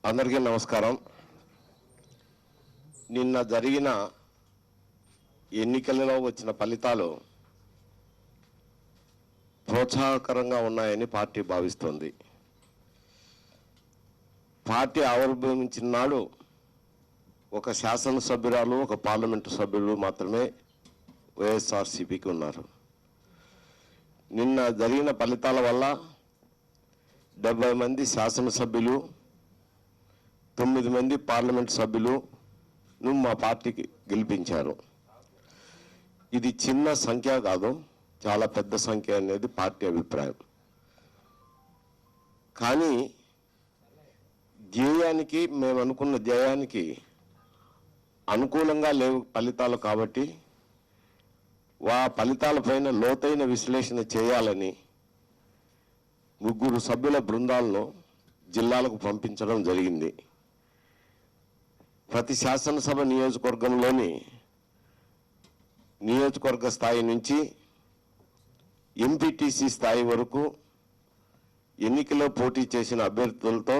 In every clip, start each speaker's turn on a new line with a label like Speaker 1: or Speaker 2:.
Speaker 1: అందరికీ నమస్కారం. నిన్న జరిగిన ఎన్నికలలో వచ్చిన ఫలితాలు ప్రోత్సాహకరంగా ఉన్నాయని పార్టీ భావిస్తోంది. పార్టీ ఆవిర్భవించిన నాడు ఒక శాసనసభ్యురాలు, ఒక పార్లమెంటు సభ్యులు మాత్రమే వైఎస్ఆర్సీపీకి ఉన్నారు. నిన్న జరిగిన ఫలితాల వల్ల 70 మంది శాసనసభ్యులు, 9 మంది పార్లమెంట్ సభ్యులు మా పార్టీకి గెలిపించారు. ఇది చిన్న సంఖ్య కాదు, చాలా పెద్ద సంఖ్య అనేది పార్టీ అభిప్రాయం. కానీ ధ్యేయానికి, మేము అనుకున్న ధ్యేయానికి అనుకూలంగా లేవు ఫలితాలు. కాబట్టి ఫలితాలపైన లోతైన విశ్లేషణ చేయాలని 3 సభ్యుల బృందాలను జిల్లాలకు పంపించడం జరిగింది. ప్రతి శాసనసభ నియోజకవర్గంలోని నియోజకవర్గ స్థాయి నుంచి ఎంపీటీసీ స్థాయి వరకు ఎన్నికల్లో పోటీ చేసిన అభ్యర్థులతో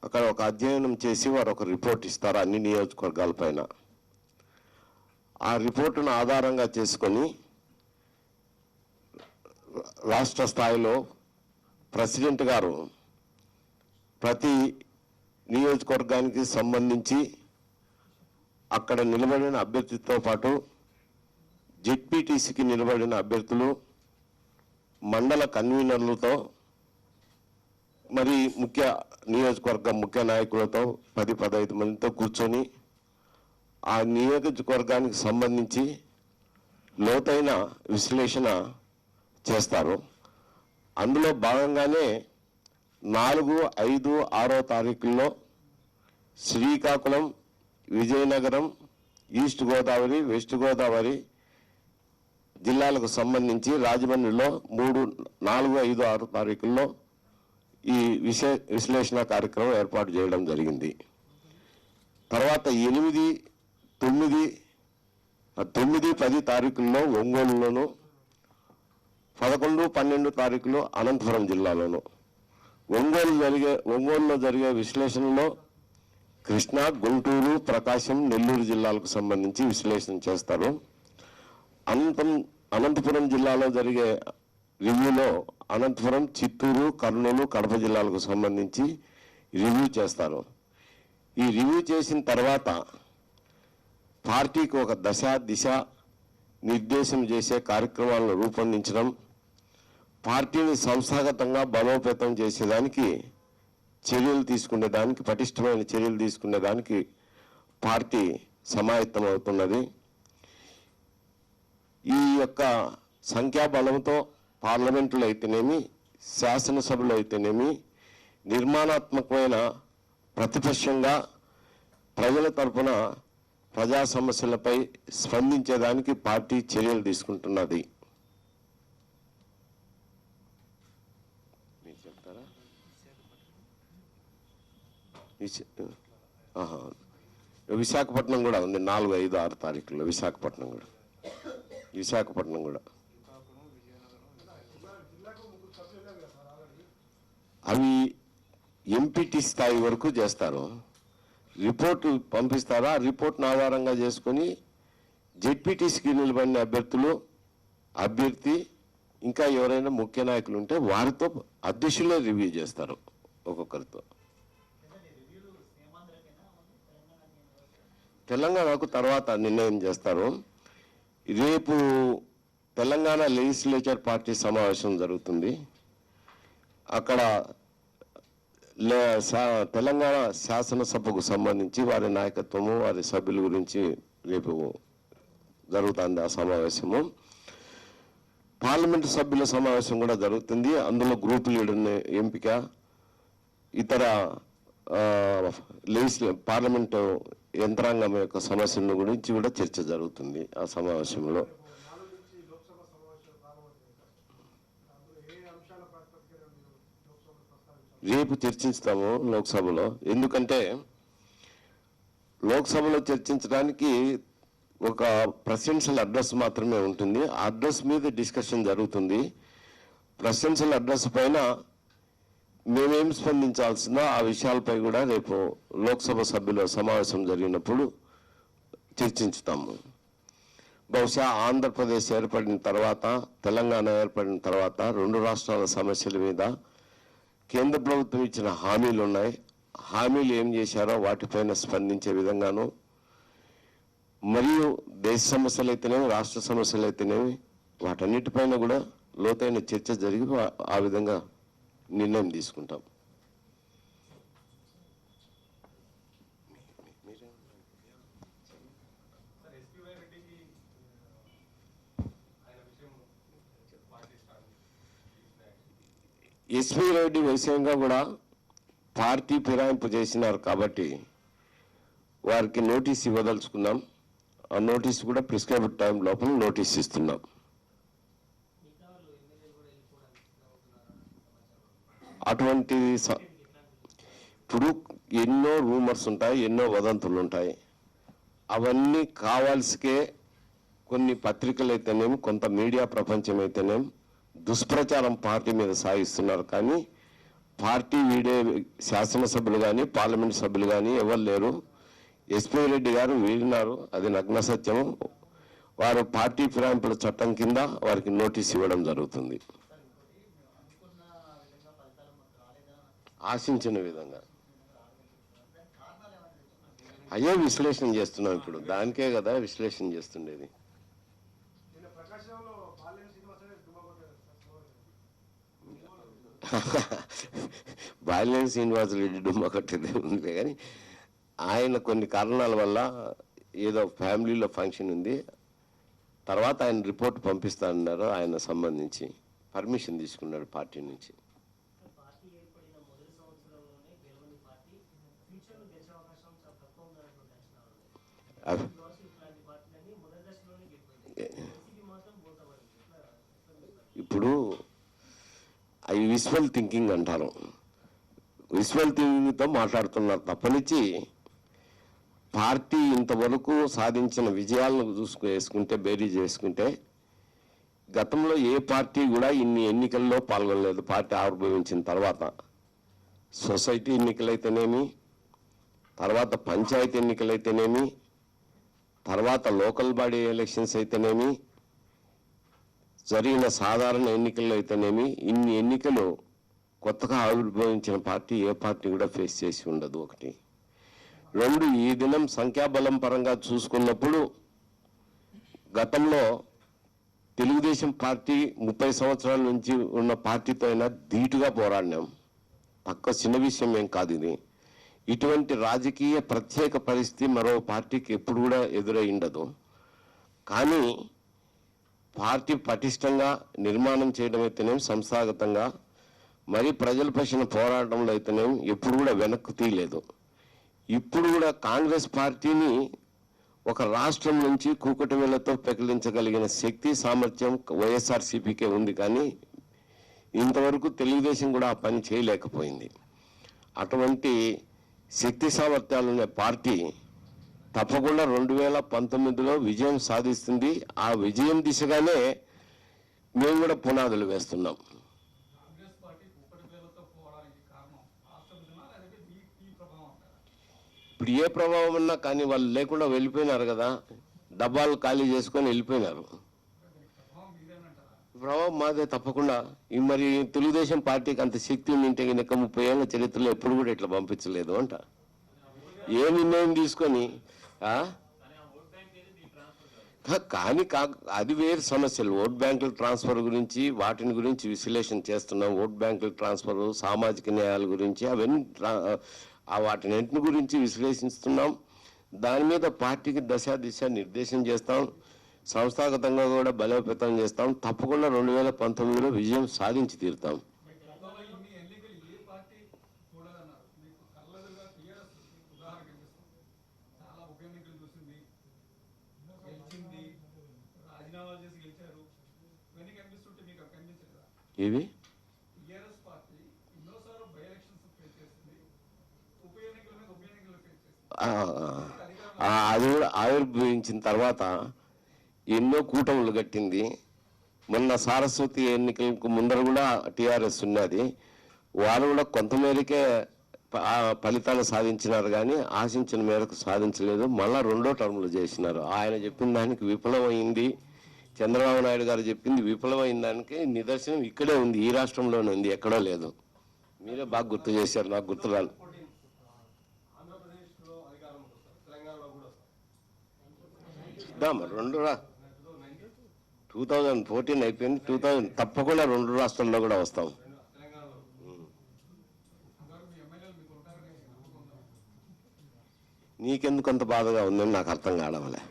Speaker 1: అక్కడ ఒక అధ్యయనం చేసి వారు ఒక రిపోర్ట్ ఇస్తారు అన్ని నియోజకవర్గాలపైన. ఆ రిపోర్టును ఆధారంగా చేసుకొని రాష్ట్ర స్థాయిలో ప్రెసిడెంట్ గారు ప్రతి నియోజకవర్గానికి సంబంధించి అక్కడ నిలబడిన అభ్యర్థితో పాటు జెడ్పీటీసీకి నిలబడిన అభ్యర్థులు, మండల కన్వీనర్లతో, మరి నియోజకవర్గ ముఖ్య నాయకులతో 10-15 మందితో కూర్చొని ఆ నియోజకవర్గానికి సంబంధించి లోతైన విశ్లేషణ చేస్తారు. అందులో భాగంగానే 4, 5, 6 తారీఖుల్లో శ్రీకాకుళం, విజయనగరం, ఈస్ట్ గోదావరి, వెస్ట్ గోదావరి జిల్లాలకు సంబంధించి రాజమండ్రిలో 3, 4, 5, 6 తారీఖుల్లో ఈ విశ్లేషణ కార్యక్రమం ఏర్పాటు చేయడం జరిగింది. తర్వాత 8, 9, 10 తారీఖుల్లో ఒంగోలులోను, 11, 12 తారీఖులో అనంతపురం జిల్లాలోను. ఒంగోలులో జరిగే విశ్లేషణలో కృష్ణా, గుంటూరు, ప్రకాశం, నెల్లూరు జిల్లాలకు సంబంధించి విశ్లేషణ చేస్తారు. అనంతపురం జిల్లాలో జరిగే రివ్యూలో అనంతపురం, చిత్తూరు, కర్నూలు, కడప జిల్లాలకు సంబంధించి రివ్యూ చేస్తారు. ఈ రివ్యూ చేసిన తర్వాత పార్టీకి ఒక దిశ నిర్దేశం చేసే కార్యక్రమాలను రూపొందించడం, పార్టీని సంస్థాగతంగా బలోపేతం చేసేదానికి పటిష్టమైన చర్యలు తీసుకునేదానికి పార్టీ సమాయత్తం అవుతున్నది. ఈ యొక్క సంఖ్యాబలంతో పార్లమెంటులో అయితేనేమి, శాసనసభలో అయితేనేమి నిర్మాణాత్మకమైన ప్రతిపక్షంగా ప్రజల తరపున ప్రజా సమస్యలపై స్పందించేదానికి పార్టీ చర్యలు తీసుకుంటున్నది. విశాఖపట్నం కూడా ఉంది. 4, 5, 6 తారీఖుల్లో విశాఖపట్నం కూడా అవి ఎంపీటీ స్థాయి వరకు చేస్తారు. రిపోర్టు పంపిస్తారా, ఆ రిపోర్ట్ను ఆధారంగా చేసుకొని జెడ్పీటీసీకి నిలబడిన అభ్యర్థి ఇంకా ఎవరైనా ముఖ్య నాయకులు ఉంటే వారితో అధ్యక్షులే రివ్యూ చేస్తారు. ఒక్కొక్కరితో తెలంగాణకు తర్వాత నిర్ణయం చేస్తారు. రేపు తెలంగాణ లెజిస్లేచర్ పార్టీ సమావేశం జరుగుతుంది. అక్కడ తెలంగాణ శాసనసభకు సంబంధించి వారి నాయకత్వము, వారి సభ్యుల గురించి రేపు జరుగుతుంది ఆ సమావేశము. పార్లమెంటు సభ్యుల సమావేశం కూడా జరుగుతుంది. అందులో గ్రూప్ లీడర్ని ఎంపిక, ఇతర పార్లమెంటు యంత్రాంగం యొక్క సమస్యల గురించి కూడా చర్చ జరుగుతుంది ఆ సమావేశంలో. రేపు చర్చిస్తాము లోక్సభలో. ఎందుకంటే లోక్సభలో చర్చించడానికి ఒక ప్రెసిడెన్షియల్ అడ్రస్ మాత్రమే ఉంటుంది. ఆ అడ్రస్ మీద డిస్కషన్ జరుగుతుంది. ప్రెసిడెన్షియల్ అడ్రస్ పైన మేమేం స్పందించాల్సిందో ఆ విషయాలపై కూడా రేపు లోక్సభ సభ్యుల సమావేశం జరిగినప్పుడు చర్చించుతాము. బహుశా ఆంధ్రప్రదేశ్ ఏర్పడిన తర్వాత, తెలంగాణ ఏర్పడిన తర్వాత 2 రాష్ట్రాల సమస్యల మీద కేంద్ర ప్రభుత్వం ఇచ్చిన హామీలు ఉన్నాయి. హామీలు ఏం చేశారో వాటిపైన స్పందించే విధంగాను, మరియు దేశ సమస్యలు అయితేనేమి, రాష్ట్ర సమస్యలు అయితేనేమి, వాటన్నిటిపైన కూడా లోతైన చర్చ జరిగి ఆ విధంగా నిర్ణయం తీసుకుంటాం. ఎస్పీ రెడ్డి విషయంగా కూడా పార్టీ ఫిరాయింపు చేసినారు కాబట్టి వారికి నోటీస్ ఇవ్వదలుచుకున్నాం. ఆ నోటీస్ కూడా ప్రిస్క్రైబ్డ్ టైం లోపల నోటీస్ ఇస్తున్నాం. అటువంటి ఇప్పుడు ఎన్నో రూమర్స్ ఉంటాయి, ఎన్నో వదంతులు ఉంటాయి. అవన్నీ కావాల్సికే కొన్ని పత్రికలు అయితేనేమి, కొంత మీడియా ప్రపంచం అయితేనేమి దుష్ప్రచారం పార్టీ మీద సాగిస్తున్నారు. కానీ పార్టీ వీడే శాసనసభ్యులు కానీ, పార్లమెంట్ సభ్యులు కానీ ఎవరు లేరు. ఎస్పీ రెడ్డి గారు వీడినారు, అది నగ్న సత్యము. వారు పార్టీ ఫిరాయింపుల చట్టం కింద వారికి నోటీస్ ఇవ్వడం జరుగుతుంది. ఆశించిన విధంగా అయ్యే విశ్లేషణ చేస్తున్నాం. ఇప్పుడు దానికే కదా విశ్లేషణ చేస్తుండేది. బాలినేని శ్రీనివాసరెడ్డి డుమ్మ కట్టేది ఉంది కానీ ఆయన కొన్ని కారణాల వల్ల ఏదో ఫ్యామిలీలో ఫంక్షన్ ఉంది, తర్వాత ఆయన రిపోర్ట్ పంపిస్తానన్నారు. ఆయన సంబంధించి పర్మిషన్ తీసుకున్నాడు పార్టీ నుంచి. ఇప్పుడు అవి విజువల్ థింకింగ్ అంటారు. విజువల్ థింకింగ్తో మాట్లాడుతున్నారు తప్పనిచ్చి పార్టీ ఇంతవరకు సాధించిన విజయాలను వేసుకుంటే, బేరీ చేసుకుంటే గతంలో ఏ పార్టీ కూడా ఇన్ని ఎన్నికల్లో పాల్గొనలేదు. పార్టీ ఆవిర్భవించిన తర్వాత సొసైటీ ఎన్నికలైతేనేమి, తర్వాత పంచాయతీ ఎన్నికలైతేనేమి, తర్వాత లోకల్ బాడీ ఎలక్షన్స్ అయితేనేమి, జరిగిన సాధారణ ఎన్నికల్లో అయితేనేమి, ఇన్ని ఎన్నికలు కొత్తగా ఆవిర్భవించిన పార్టీ ఏ పార్టీ కూడా ఫేస్ చేసి ఉండదు. 1. 2, ఈ దినం సంఖ్యాబలం పరంగా చూసుకున్నప్పుడు గతంలో తెలుగుదేశం పార్టీ 30 సంవత్సరాల నుంచి ఉన్న పార్టీతో అయినా ధీటుగా పోరాడినాం. చిన్న విషయం ఏం కాదు ఇది. ఇటువంటి రాజకీయ ప్రత్యేక పరిస్థితి మరో పార్టీకి ఎప్పుడు కూడా ఎదురై ఉండదు. కానీ పార్టీ పటిష్టంగా నిర్మాణం చేయడం అయితేనేం, సంస్థాగతంగా మరి ప్రజల పక్షాన పోరాటంలో అయితేనేం ఎప్పుడు కూడా వెనక్కు తీయలేదు. ఇప్పుడు కూడా కాంగ్రెస్ పార్టీని ఒక రాష్ట్రం నుంచి కూకటి వేళ్లతో పెకిలించగలిగిన శక్తి, సామర్థ్యం వైఎస్ఆర్సీపీకే ఉంది. కానీ ఇంతవరకు తెలుగుదేశం కూడా ఆ పని చేయలేకపోయింది. అటువంటి శక్తి సామర్థ్యాలున్న పార్టీ తప్పకుండా 2019లో విజయం సాధిస్తుంది. ఆ విజయం దిశగానే మేము కూడా పునాదులు వేస్తున్నాం. ఇప్పుడు ఏ ప్రభావం ఉన్నా కానీ వాళ్ళు లేకుండా వెళ్ళిపోయినారు కదా, డబ్బాలు ఖాళీ చేసుకొని వెళ్ళిపోయినారు. ప్రభావం మాదే తప్పకుండా. మరి తెలుగుదేశం పార్టీకి అంత శక్తి ఉంటే కనుక 30 ఏళ్ల చరిత్రలో ఎప్పుడు కూడా ఇట్లా పంపించలేదు అంట. ఏ నిర్ణయం తీసుకొని కానీ అది వేరు సమస్యలు. ఓట్ బ్యాంకుల ట్రాన్స్ఫర్ గురించి వాటిని గురించి విశ్లేషణ చేస్తున్నాం. ఓట్ బ్యాంకుల ట్రాన్స్ఫర్, సామాజిక న్యాయాల గురించి అవన్నీ వాటిని గురించి విశ్లేషిస్తున్నాం. దాని మీద పార్టీకి దిశ నిర్దేశం చేస్తాం. సంస్థాగతంగా కూడా బలోపేతం చేస్తాం. తప్పకుండా 2019లో విజయం సాధించి తీరుతాం. ఇవి అది కూడా ఆవిర్భవించిన తర్వాత ఎన్నో కూటములు కట్టింది. మొన్న సారస్వతి ఎన్నికలకు ముందర కూడా టీఆర్ఎస్ ఉన్నది. వారు కూడా కొంతమేరకే ఫలితాలు సాధించినారు, కానీ ఆశించిన మేరకు సాధించలేదు. మళ్ళా రెండో టర్ములు చేసినారు. ఆయన చెప్పిన దానికి విఫలమైంది. చంద్రబాబు నాయుడు గారు చెప్పింది విఫలమైన దానికి నిదర్శనం ఇక్కడే ఉంది, ఈ రాష్ట్రంలోనే ఉంది, ఎక్కడో లేదు. మీరే బాగా గుర్తు చేశారు, నాకు గుర్తురాలి. రెండు 2014 అయిపోయింది, 2000 తప్పకుండా 2 రాష్ట్రాల్లో కూడా వస్తాం. నీకెందుకు అంత బాధగా ఉందని నాకు అర్థం కావడంలే.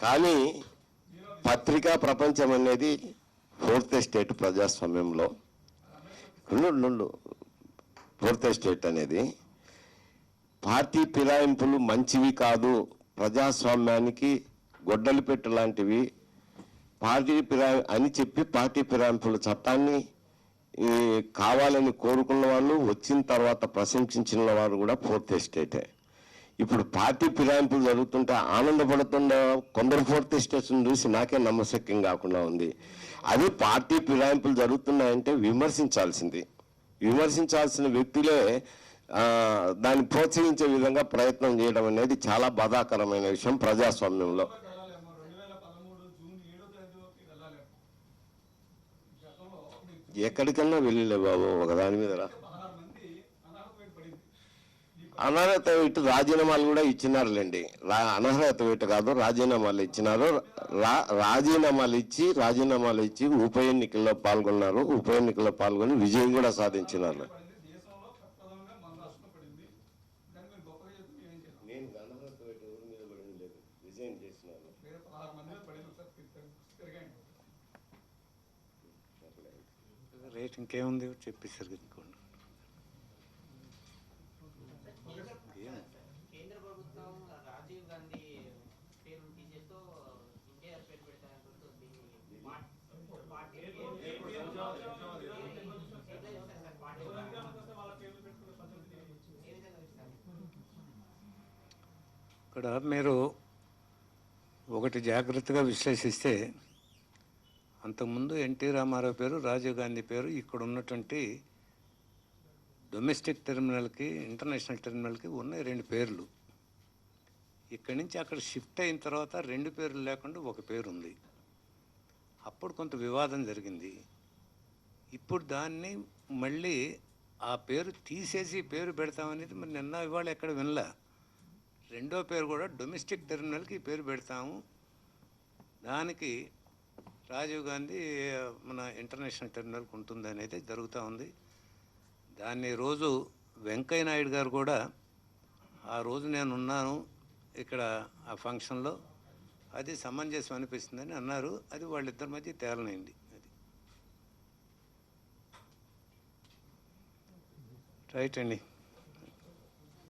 Speaker 1: కానీ పత్రికా ప్రపంచం అనేది 4th ఎస్టేట్ ప్రజాస్వామ్యంలో 4th ఎస్టేట్ అనేది పార్టీ ఫిరాయింపులు మంచివి కాదు, ప్రజాస్వామ్యానికి గొడ్డలి పెట్టు లాంటివి పార్టీ అని చెప్పి పార్టీ ఫిరాయింపుల చట్టాన్ని కావాలని కోరుకున్న వాళ్ళు, వచ్చిన తర్వాత ప్రశంసించిన వారు కూడా 4th ఎస్టేటే. ఇప్పుడు పార్టీ ఫిరాయింపులు జరుగుతుంటే ఆనందపడుతున్న కొందరు 4th ఎస్టేట్స్ని చూసి నాకే నమ్మశక్యం కాకుండా ఉంది. అది పార్టీ ఫిరాయింపులు జరుగుతున్నాయంటే విమర్శించాల్సిన వ్యక్తులే దాన్ని ప్రోత్సహించే విధంగా ప్రయత్నం చేయడం అనేది చాలా బాధాకరమైన విషయం ప్రజాస్వామ్యంలో. ఎక్కడికన్నా వెళ్ళలే బాబు, ఒకదాని మీద అనర్హత వేటు రాజీనామాలు కూడా ఇచ్చినారులేండి. అనర్హత వేటు కాదు, రాజీనామాలు ఇచ్చినారు. రాజీనామాలు ఇచ్చి ఉప ఎన్నికల్లో పాల్గొన్నారు. ఉప ఎన్నికల్లో పాల్గొని విజయం కూడా సాధించినారు.
Speaker 2: రేట్ ఇంకేముంది చెప్పేసారు.
Speaker 3: కేంద్ర ప్రభుత్వం రాజీవ్ గాంధీ పేరు తీసేస్తూ ఎన్టీఆర్ పేరు పెడతారంటూ
Speaker 2: ఇక్కడ మీరు ఒకటి జాగ్రత్తగా విశ్లేషిస్తే, అంతకుముందు ఎన్టీ రామారావు పేరు, రాజీవ్ గాంధీ పేరు ఇక్కడ ఉన్నటువంటి డొమెస్టిక్ టెర్మినల్కి, ఇంటర్నేషనల్ టెర్మినల్కి ఉన్నాయి 2 పేర్లు. ఇక్కడి నుంచి అక్కడ షిఫ్ట్ అయిన తర్వాత 2 పేర్లు లేకుండా ఒక పేరు ఉంది. అప్పుడు కొంత వివాదం జరిగింది. ఇప్పుడు దాన్ని మళ్ళీ ఆ పేరు తీసేసి పేరు పెడతామనేది మరి నిన్న ఇవాళ ఎక్కడ వినలా. రెండో పేరు కూడా డొమెస్టిక్ టెర్మినల్కి పేరు పెడతాము, దానికి రాజీవ్ గాంధీ మన ఇంటర్నేషనల్ టెర్మినల్కి ఉంటుంది అనేది జరుగుతూ ఉంది. దాన్ని రోజు వెంకయ్య నాయుడు గారు కూడా ఆ రోజు నేను ఉన్నాను ఇక్కడ ఆ ఫంక్షన్లో, అది సమంజసం అనిపిస్తుందని అన్నారు. అది వాళ్ళిద్దరి మధ్య తేలనైంది. అది రైట్ అండి.